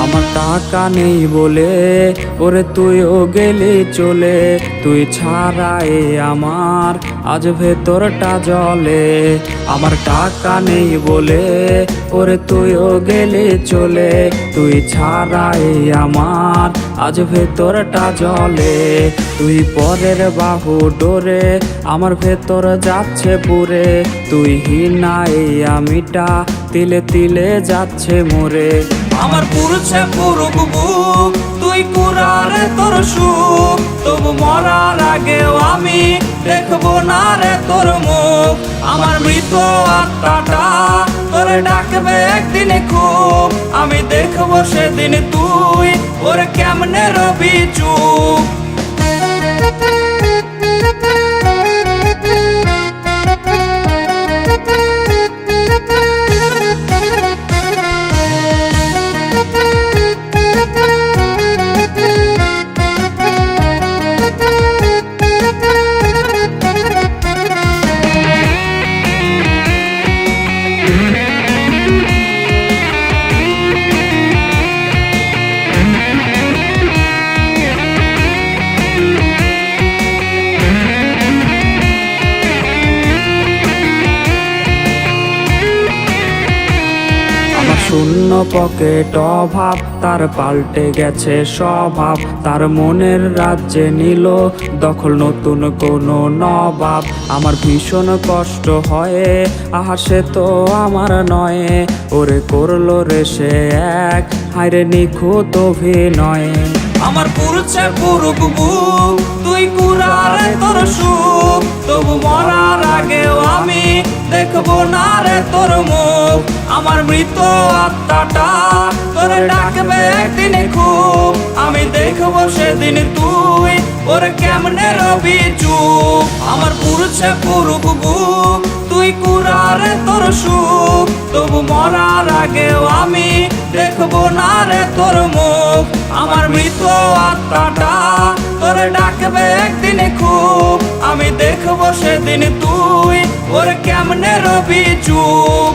আমার টাকা নেই বলে ওরে তুইও গেলি চলে, তুই ছাড়াই আমার আজ ভেতরটা জ্বলে। আমার টাকা নেই বলে ওরে তুইও গেলি চলে, তুই ছাড়াই আমার আজ ভেতরটা জ্বলে। তুই পরের বাহু ডোরে আমার ভেতর যাচ্ছে পুরে, তুই হিনাই আমিটা তিলে তিলে যাচ্ছে মরে। আমার পুরুষে পুরুক বুক তুই কুরারে তোর সুখ, তবু মরার আগেও আমি দেখবো না রে তোর মুখ। আমার মৃত আত্মাটা তোরে ডাকবে একদিন খুব, আমি দেখবো সেদিন তুই ওরে কেমনে রবি চুপ। শূন্য পকেট অভাব তার পাল্টে গেছে স্বভাব, তার মনের রাজ্যে নিল দখল নতুন কোনো নবাব। আমার ভীষণ কষ্ট হয় আহা সে তো আমার নয়, ওরে করলো রে সে এক হায়রে নিখুঁত অভিনয়। আমার পুরুষে পুরুক বুক তুই কুরারে তোর সুখ, তবু মরার আগেও আমি দেখবো না রে তোর মুখ। আমার মৃত আত্মাটা তোরে ডাকবে একদিন খুব, আমি দেখবো সেদিন তুই ওরে কেমনে রবি চুপ। আমার পুরুষে পুরুক বুক তুই কুরারে তোর সুখ, তবু মরার আগেও আমি দেখবো না রে তোর মুখ। আমার মৃত আত্মাটা তোরে ডাকবে একদিন খুব, আমি দেখবো সেদিন তুই ওরে কেমনে রবি চুপ।